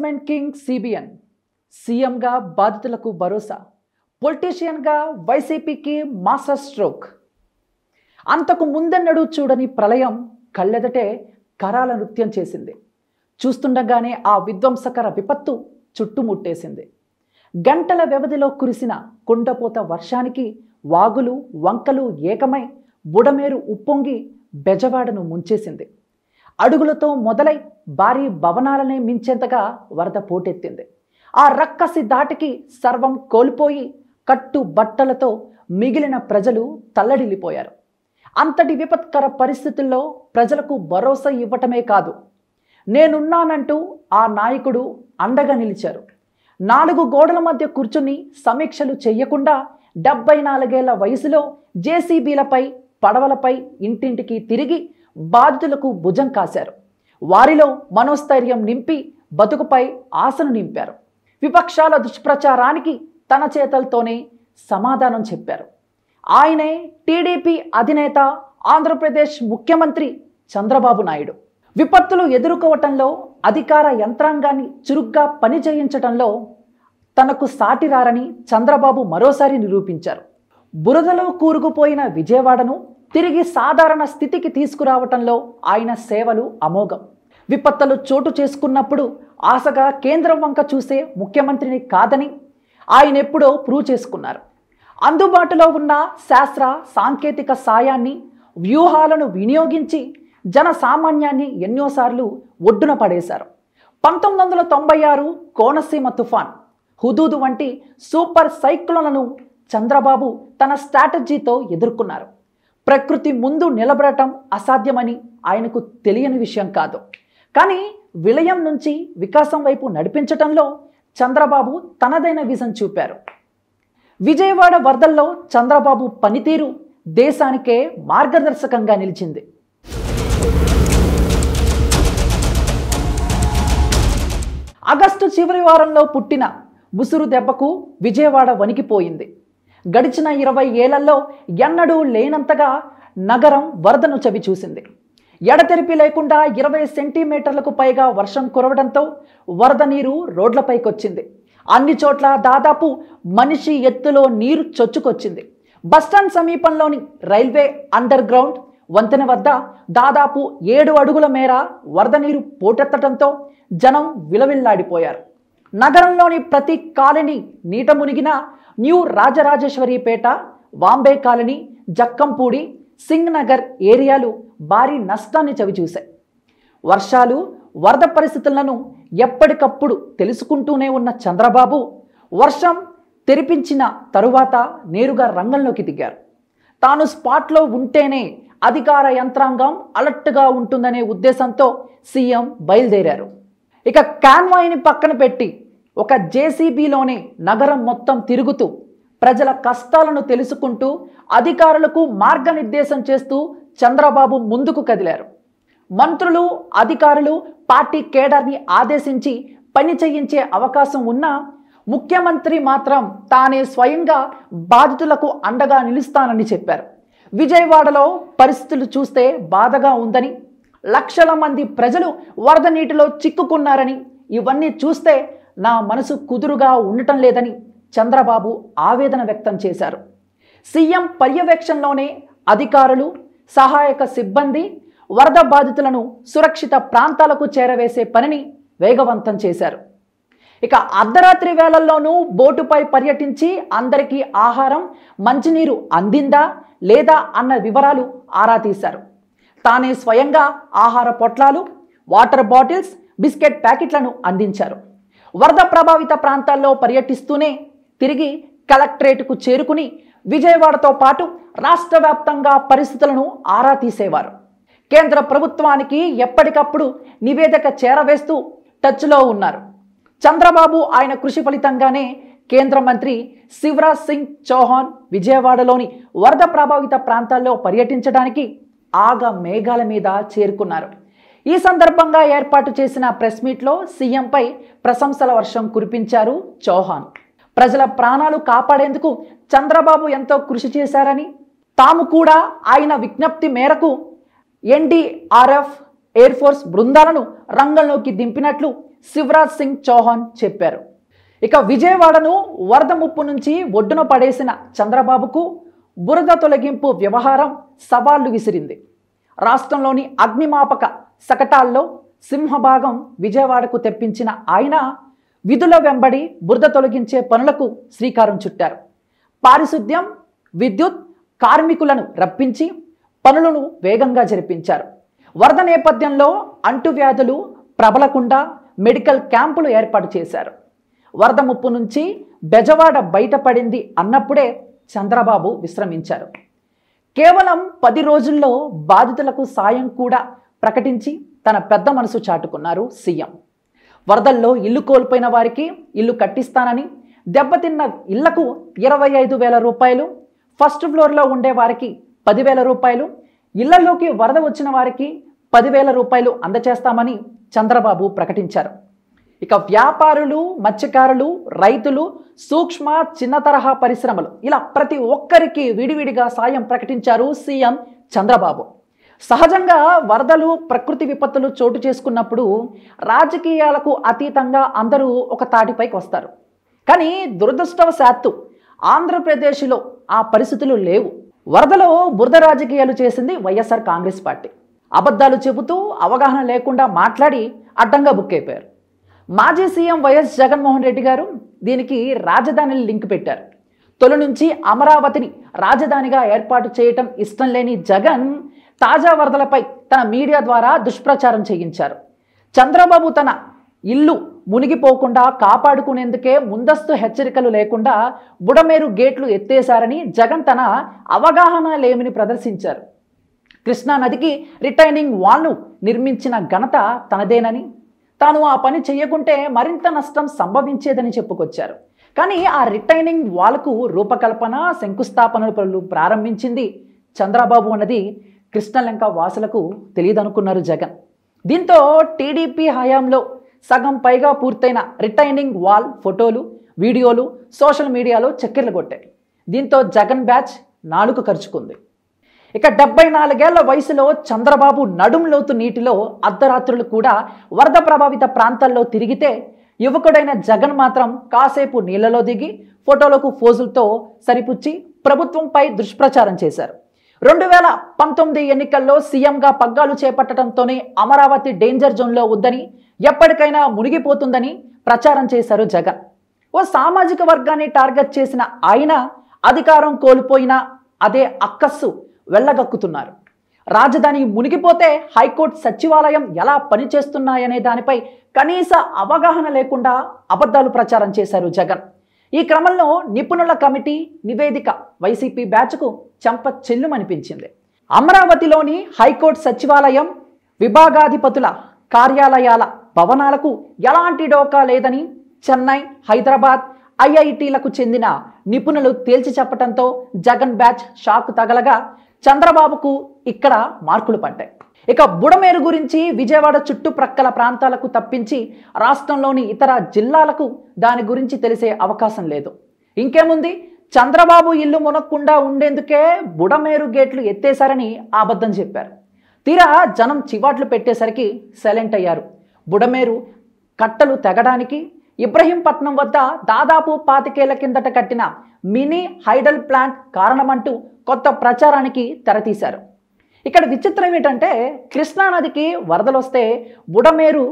Management king CBN, సీఎంగా బాధితులకు భరోసా, పొలిటీషియన్గా వైసీపీకి మాస్టర్ స్ట్రోక్. అంతకు ముందెన్నడూ చూడని ప్రళయం కళ్ళెదటే కరాల నృత్యం చేసింది. చూస్తుండగానే ఆ విధ్వంసకర విపత్తు చుట్టుముట్టేసింది. గంటల వ్యవధిలో కురిసిన కుండపోత వర్షానికి వాగులు వంకలు ఏకమై బుడమేరు ఉప్పొంగి బెజవాడను ముంచేసింది. అడుగులతో మొదలై భారీ భవనాలనే మించేంతగా వరద పోటెత్తింది. ఆ రక్కసి దాటికి సర్వం కోల్పోయి కట్టు బట్టలతో మిగిలిన ప్రజలు తల్లడిల్లిపోయారు. అంతటి విపత్కర పరిస్థితుల్లో ప్రజలకు భరోసా ఇవ్వటమే కాదు, నేనున్నానంటూ ఆ నాయకుడు అండగా నిలిచారు. 4 గోడల మధ్య కూర్చుని సమీక్షలు చెయ్యకుండా 74 ఏళ్ల వయసులో జేసీబీలపై పడవలపై ఇంటింటికి తిరిగి బాధితులకు భుజం కాశారు. వారిలో మనోస్థైర్యం నింపి బతుకుపై ఆశను నింపారు. విపక్షాల దుష్ప్రచారానికి తన చేతలతోనే సమాధానం చెప్పారు. ఆయనే టీడీపీ అధినేత, ఆంధ్రప్రదేశ్ ముఖ్యమంత్రి చంద్రబాబు నాయుడు. విపత్తులు ఎదుర్కోవటంలో అధికార యంత్రాంగాన్ని చురుగ్గా పనిచేయించటంలో తనకు సాటిరారని చంద్రబాబు మరోసారి నిరూపించారు. బురదలో కూరుకుపోయిన విజయవాడను తిరిగి సాధారణ స్థితికి తీసుకురావటంలో ఆయన సేవలు అమోఘం. విపత్తులు చోటు చేసుకున్నప్పుడు ఆశగా కేంద్రం వంక చూసే ముఖ్యమంత్రిని కాదని ఆయన ఎప్పుడో ప్రూవ్ చేసుకున్నారు. అందుబాటులో ఉన్న శాస్త్ర సాంకేతిక సాయాన్ని, వ్యూహాలను వినియోగించి జనసామాన్యాన్ని ఎన్నోసార్లు ఒడ్డున పడేశారు. 1996 కోనసీమ తుఫాన్, హుదూద్ వంటి సూపర్ సైక్లోన్లను చంద్రబాబు తన స్ట్రాటజీతో ఎదుర్కొన్నారు. ప్రకృతి ముందు నిలబడటం అసాధ్యమని ఆయనకు తెలియని విషయం కాదు. కానీ విలయం నుంచి వికాసం వైపు నడిపించటంలో చంద్రబాబు తనదైన విజన్ చూపారు. విజయవాడ వరదల్లో చంద్రబాబు పనితీరు దేశానికే మార్గదర్శకంగా నిలిచింది. ఆగస్టు చివరి వారంలో పుట్టిన ముసురు దెబ్బకు విజయవాడ వణికిపోయింది. గడిచిన 20 ఏళ్లలో ఎన్నడూ లేనంతగా నగరం వరదను చవిచూసింది. ఎడతెరిపి లేకుండా 20 సెంటీమీటర్లకు పైగా వర్షం కురవడంతో వరద నీరు రోడ్లపైకొచ్చింది. అన్ని చోట్ల దాదాపు మనిషి ఎత్తులో నీరు చొచ్చుకొచ్చింది. బస్టాండ్ సమీపంలోని రైల్వే అండర్ గ్రౌండ్ వంతెన వద్ద దాదాపు 7 అడుగుల మేర వరద నీరు పోటెత్తడంతో జనం విలవిల్లాడిపోయారు. నగరంలోని ప్రతి కాలనీ నీట మునిగిన న్యూ రాజరాజేశ్వరిపేట, వాంబే కాలనీ, జక్కంపూడి, సింగ్ నగర్ ఏరియాలు భారీ నష్టాన్ని చవిచూశాయి. వర్షాలు, వరద పరిస్థితులను ఎప్పటికప్పుడు తెలుసుకుంటూనే ఉన్న చంద్రబాబు వర్షం తెరిపించిన తరువాత నేరుగా రంగంలోకి దిగారు. తాను స్పాట్లో ఉంటేనే అధికార యంత్రాంగం అలర్ట్గా ఉంటుందనే ఉద్దేశంతో సీఎం బయలుదేరారు. ఇక కాన్వాయ్ని పక్కన పెట్టి ఒక జేసీబీలోనే నగరం మొత్తం తిరుగుతూ ప్రజల కష్టాలను తెలుసుకుంటూ అధికారులకు మార్గనిర్దేశం చేస్తూ చంద్రబాబు ముందుకు కదిలారు. మంత్రులు, అధికారులు పార్టీ కేడర్ని ఆదేశించి పని చేయించే అవకాశం ఉన్నా ముఖ్యమంత్రి మాత్రం తానే స్వయంగా బాధితులకు అండగా నిలుస్తానని చెప్పారు. విజయవాడలో పరిస్థితులు చూస్తే బాధగా ఉందని, లక్షల మంది ప్రజలు వరద నీటిలో చిక్కుకున్నారని, ఇవన్నీ చూస్తే నా మనసు కుదురుగా ఉండటం లేదని చంద్రబాబు ఆవేదన వ్యక్తం చేశారు. సీఎం పర్యవేక్షణలోనే అధికారులు, సహాయక సిబ్బంది వరద బాధితులను సురక్షిత ప్రాంతాలకు చేరవేసే పనిని వేగవంతం చేశారు. ఇక అర్ధరాత్రి వేళల్లోనూ బోటుపై పర్యటించి అందరికీ ఆహారం, మంచినీరు అందిందా లేదా అన్న వివరాలు ఆరా తీశారు. తానే స్వయంగా ఆహార పొట్లాలు, వాటర్ బాటిల్స్, బిస్కెట్ ప్యాకెట్లను అందించారు. వరద ప్రభావిత ప్రాంతాల్లో పర్యటిస్తూనే తిరిగి కలెక్టరేట్కు చేరుకుని విజయవాడతో పాటు రాష్ట్ర వ్యాప్తంగా పరిస్థితులను ఆరా తీసేవారు. కేంద్ర ప్రభుత్వానికి ఎప్పటికప్పుడు నివేదిక చేరవేస్తూ టచ్లో ఉన్నారు. చంద్రబాబు ఆయన కృషి ఫలితంగానే కేంద్ర మంత్రి శివరాజ్ సింగ్ చౌహాన్ విజయవాడలోని వరద ప్రభావిత ప్రాంతాల్లో పర్యటించడానికి ఆగ మేఘాల మీద చేరుకున్నారు. ఈ సందర్భంగా ఏర్పాటు చేసిన ప్రెస్ మీట్లో సీఎంపై ప్రశంసల వర్షం కురిపించారు చౌహాన్. ప్రజల ప్రాణాలు కాపాడేందుకు చంద్రబాబు ఎంతో కృషి చేశారని, తాము కూడా ఆయన విజ్ఞప్తి మేరకు ఎన్డీఆర్ఎఫ్, ఎయిర్ ఫోర్స్ బృందాలను రంగంలోకి దింపినట్లు శివరాజ్ సింగ్ చౌహాన్ చెప్పారు. ఇక విజయవాడను వరద ముప్పు నుంచి ఒడ్డున పడేసిన చంద్రబాబుకు బురద తొలగింపు వ్యవహారం సవాళ్లు విసిరింది. రాష్ట్రంలోని అగ్నిమాపక శకటాల్లో సింహభాగం విజయవాడకు తెప్పించిన ఆయన విధుల వెంబడి బురద తొలగించే పనులకు శ్రీకారం చుట్టారు. పారిశుద్ధ్యం, విద్యుత్, కార్మికులను రప్పించి పనులను వేగంగా జరిపించారు. వరద నేపథ్యంలో అంటువ్యాధులు ప్రబలకుండా మెడికల్ క్యాంపులు ఏర్పాటు చేశారు. వరద ముప్పు నుంచి బెజవాడ బయటపడింది అన్నప్పుడే చంద్రబాబు విశ్రమించారు. కేవలం 10 రోజుల్లో బాధితులకు సాయం కూడా ప్రకటించి తన పెద్ద మనసు చాటుకున్నారు సీఎం. వరదల్లో ఇల్లు కోల్పోయిన వారికి ఇల్లు కట్టిస్తానని, దెబ్బతిన్న ఇళ్లకు 25,000 రూపాయలు, ఫస్ట్ ఫ్లోర్లో ఉండే వారికి 10,000 రూపాయలు, ఇళ్లలోకి వరద వచ్చిన వారికి 10,000 రూపాయలు అందచేస్తామని చంద్రబాబు ప్రకటించారు. ఇక వ్యాపారులు, మత్స్యకారులు, రైతులు, సూక్ష్మ చిన్న తరహా పరిశ్రమలు ఇలా ప్రతి ఒక్కరికి విడివిడిగా సాయం ప్రకటించారు సీఎం చంద్రబాబు. సహజంగా వరదలు, ప్రకృతి విపత్తులు చోటు చేసుకున్నప్పుడు రాజకీయాలకు అతీతంగా అందరూ ఒక తాటిపైకి వస్తారు. కానీ దురదృష్టవశాత్తు ఆంధ్రప్రదేశ్లో ఆ పరిస్థితులు లేవు. వరదలో బురద రాజకీయాలు చేసింది వైఎస్ఆర్ కాంగ్రెస్ పార్టీ. అబద్ధాలు చెబుతూ అవగాహన లేకుండా మాట్లాడి అడ్డంగా బుక్ అయిపోయారు. మాజీ సీఎం వైఎస్ జగన్మోహన్ రెడ్డి గారు దీనికి రాజధానిని లింక్ పెట్టారు. తొలి నుంచి అమరావతిని రాజధానిగా ఏర్పాటు చేయటం ఇష్టం లేని జగన్ తాజా వరదలపై తన మీడియా ద్వారా దుష్ప్రచారం చేయించారు. చంద్రబాబు తన ఇల్లు మునిగిపోకుండా కాపాడుకునేందుకే ముందస్తు హెచ్చరికలు లేకుండా బుడమేరు గేట్లు ఎత్తేశారని జగన్ తన అవగాహన లేమిని ప్రదర్శించారు. కృష్ణా నదికి రిటైనింగ్ వాల్ను నిర్మించిన ఘనత తనదేనని, తాను ఆ పని చేయకుంటే మరింత నష్టం సంభవించేదని చెప్పుకొచ్చారు. కానీ ఆ రిటైనింగ్ వాల్కు రూపకల్పన, శంకుస్థాపనల పనులు ప్రారంభించింది చంద్రబాబు అన్నది కృష్ణలంక వాసులకు తెలియదనుకున్నారు జగన్. దీంతో టీడీపీ హయాంలో సగం పైగా పూర్తయిన రిటైనింగ్ వాల్ ఫోటోలు, వీడియోలు సోషల్ మీడియాలో చక్కెర్లు కొట్టాయి. దీంతో జగన్ బ్యాచ్ నాలుక ఖర్చుకుంది. ఇక 74 ఏళ్ల వయసులో చంద్రబాబు నడుం లోతు నీటిలో అర్ధరాత్రులు కూడా వరద ప్రభావిత ప్రాంతాల్లో తిరిగితే యువకుడైన జగన్ మాత్రం కాసేపు నీళ్లలో దిగి ఫోటోలకు ఫోజులతో సరిపుచ్చి ప్రభుత్వంపై దుష్ప్రచారం చేశారు. 2019 ఎన్నికల్లో సీఎంగా పగ్గాలు చేపట్టడంతోనే అమరావతి డేంజర్ జోన్లో ఉందని, ఎప్పటికైనా మునిగిపోతుందని ప్రచారం చేశారు జగన్. ఓ సామాజిక వర్గాన్ని టార్గెట్ చేసిన ఆయన అధికారం కోల్పోయినా అదే అక్కస్సు వెళ్ళగక్కుతున్నారు. రాజధాని మునిగిపోతే హైకోర్టు, సచివాలయం ఎలా పనిచేస్తున్నాయనే దానిపై కనీస అవగాహన లేకుండా అబద్ధాలు ప్రచారం చేశారు జగన్. ఈ క్రమంలో నిపుణుల కమిటీ నివేదిక వైసీపీ బ్యాచ్కు చెంప చెల్లుమనిపించింది. అమరావతిలోని హైకోర్టు, సచివాలయం, విభాగాధిపతుల కార్యాలయాల భవనాలకు ఎలాంటి డోకా లేదని చెన్నై, హైదరాబాద్, ఐఐటీలకు చెందిన నిపుణులు తేల్చి చెప్పడంతో జగన్ బ్యాచ్ షాక్ తగలగా చంద్రబాబుకు ఇక్కడ మార్కులు పడ్డాయి. ఇక బుడమేరు గురించి విజయవాడ చుట్టుప్రక్కల ప్రాంతాలకు తప్పించి రాష్ట్రంలోని ఇతర జిల్లాలకు దాని గురించి తెలిసే అవకాశం లేదు. ఇంకేముంది, చంద్రబాబు ఇల్లు మునక్కుండా ఉండేందుకే బుడమేరు గేట్లు ఎత్తేశారని అబద్ధం చెప్పారు. తీరా జనం చివాట్లు పెట్టేసరికి సైలెంట్ అయ్యారు. బుడమేరు కట్టలు తెగడానికి ఇబ్రహీంపట్నం వద్ద దాదాపు 25 ఏళ్ల కిందట కట్టిన మినీ హైడల్ ప్లాంట్ కారణమంటూ కొత్త ప్రచారానికి తెరతీశారు. ఇక్కడ విచిత్రం ఏంటంటే, కృష్ణానదికి వరదలొస్తే బుడమేరు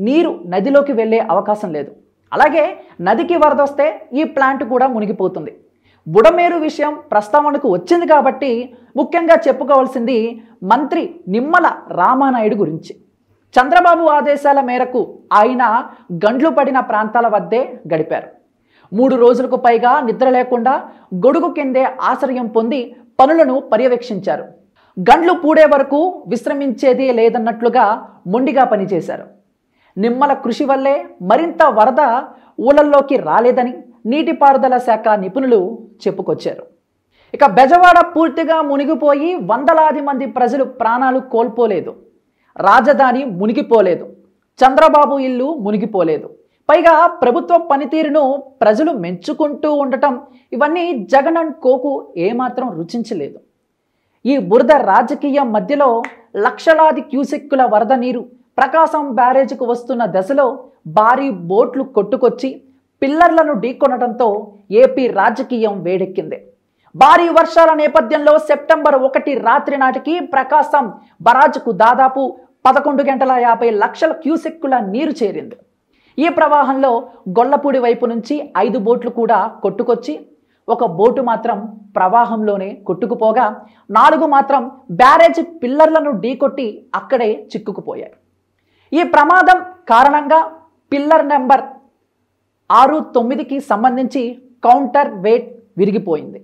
నీరు నదిలోకి వెళ్ళే అవకాశం లేదు. అలాగే నదికి వరదొస్తే ఈ ప్లాంట్ కూడా మునిగిపోతుంది. బుడమేరు విషయం ప్రస్తావనకు వచ్చింది కాబట్టి ముఖ్యంగా చెప్పుకోవాల్సింది మంత్రి నిమ్మల రామానాయుడు గురించి. చంద్రబాబు ఆదేశాల మేరకు ఆయన గండ్లు పడిన ప్రాంతాల వద్దే గడిపారు. 3 రోజులకు పైగా నిద్ర లేకుండా గొడుగు కిందే ఆశ్రయం పొంది పనులను పర్యవేక్షించారు. గండ్లు పూడే వరకు విశ్రమించేది లేదన్నట్లుగా మొండిగా పనిచేశారు. నిమ్మల కృషి వల్లే మరింత వరద ఊళ్ళల్లోకి రాలేదని నీటిపారుదల శాఖ నిపుణులు చెప్పుకొచ్చారు. ఇక బెజవాడ పూర్తిగా మునిగిపోయి వందలాది మంది ప్రజలు ప్రాణాలు కోల్పోలేదు. రాజధాని మునిగిపోలేదు. చంద్రబాబు ఇల్లు మునిగిపోలేదు. పైగా ప్రభుత్వ పనితీరును ప్రజలు మెచ్చుకుంటూ ఉండటం, ఇవన్నీ జగన్ అండ్ కోకు ఏమాత్రం రుచించలేదు. ఈ బురద రాజకీయం మధ్యలో లక్షలాది క్యూసెక్కుల వరద నీరు ప్రకాశం బ్యారేజ్కు వస్తున్న దశలో భారీ బోట్లు కొట్టుకొచ్చి పిల్లర్లను ఢీకొనడంతో ఏపీ రాజకీయం వేడెక్కింది. భారీ వర్షాల నేపథ్యంలో సెప్టెంబర్ 1 రాత్రి నాటికి ప్రకాశం బరాజ్కు దాదాపు 11,50,00,000 క్యూసెక్కుల నీరు చేరింది. ఈ ప్రవాహంలో గొల్లపూడి వైపు నుంచి 5 బోట్లు కూడా కొట్టుకొచ్చి ఒక బోటు మాత్రం ప్రవాహంలోనే కొట్టుకుపోగా 4 మాత్రం బ్యారేజ్ పిల్లర్లను ఢీకొట్టి అక్కడే చిక్కుకుపోయాయి. ఈ ప్రమాదం కారణంగా పిల్లర్ నెంబర్ 6-9కి సంబంధించి కౌంటర్ వెయిట్ విరిగిపోయింది.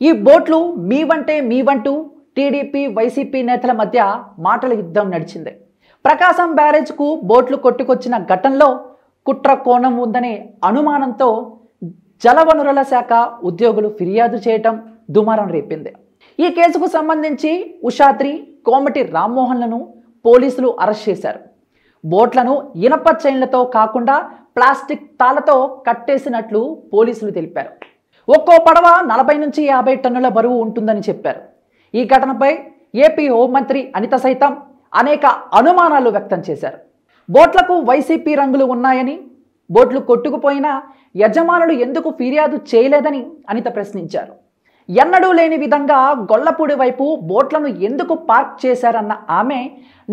ఈ బోట్లు మీవంటూ టీడీపీ వైసీపీ నేతల మధ్య మాటల యుద్ధం నడిచింది. ప్రకాశం బ్యారేజ్కు బోట్లు కొట్టుకొచ్చిన ఘటనలో కుట్ర కోణం ఉందనే అనుమానంతో జలవనరుల శాఖ ఉద్యోగులు ఫిర్యాదు చేయటం దుమారం రేపింది. ఈ కేసుకు సంబంధించి ఉషాద్రి, కోమటి రామ్మోహన్లను పోలీసులు అరెస్ట్ చేశారు. బోట్లను ఇనప చైన్లతో కాకుండా ప్లాస్టిక్ తాళ్లతో కట్టేసినట్లు పోలీసులు తెలిపారు. ఒక్కో పడవ 40 నుంచి 50 టన్నుల బరువు ఉంటుందని చెప్పారు. ఈ ఘటనపై ఏపీ హోంమంత్రి అనిత సైతం అనేక అనుమానాలు వ్యక్తం చేశారు. బోట్లకు వైసీపీ రంగులు ఉన్నాయని, బోట్లు కొట్టుకుపోయినా యజమానులు ఎందుకు ఫిర్యాదు చేయలేదని అనిత ప్రశ్నించారు. ఎన్నడూ లేని విధంగా గొల్లపూడి వైపు బోట్లను ఎందుకు పార్క్ చేశారన్న ఆమె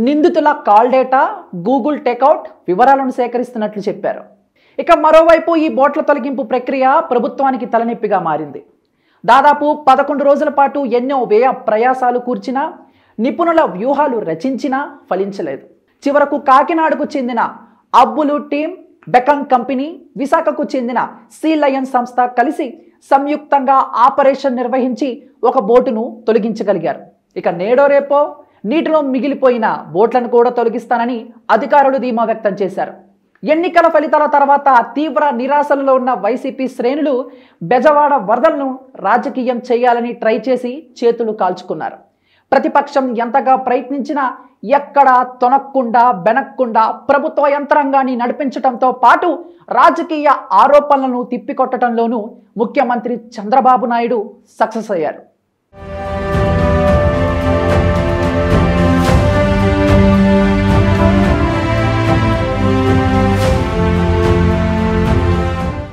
నిందితుల కాల్ డేటా, గూగుల్ టేకౌట్ వివరాలను సేకరిస్తున్నట్లు చెప్పారు. ఇక మరోవైపు ఈ బోట్ల తొలగింపు ప్రక్రియ ప్రభుత్వానికి తలనొప్పిగా మారింది. దాదాపు 11 రోజుల పాటు ఎన్నో వ్యయ ప్రయాసాలు కూర్చినా, నిపుణుల వ్యూహాలు రచించినా ఫలించలేదు. చివరకు కాకినాడకు చెందిన అబ్బులు టీం, బెకన్ కంపెనీ, విశాఖకు చెందిన సీ లయన్ సంస్థ కలిసి సంయుక్తంగా ఆపరేషన్ నిర్వహించి ఒక బోటును తొలగించగలిగారు. ఇక నేడో రేపో నీటిలో మిగిలిపోయిన బోట్లను కూడా తొలగిస్తానని అధికారులు ధీమా వ్యక్తం చేశారు. ఎన్నికల ఫలితాల తర్వాత తీవ్ర నిరాశలో ఉన్న వైసీపీ శ్రేణులు బెజవాడ వరదలను రాజకీయం చేయాలని ట్రై చేసి చేతులు కాల్చుకున్నారు. ప్రతిపక్షం ఎంతగా ప్రయత్నించినా ఎక్కడా తొనక్కుండా బెనక్కుండా ప్రభుత్వ యంత్రాంగాన్ని నడిపించడంతో పాటు రాజకీయ ఆరోపణలను తిప్పికొట్టడంలోనూ ముఖ్యమంత్రి చంద్రబాబు నాయుడు సక్సెస్ అయ్యారు.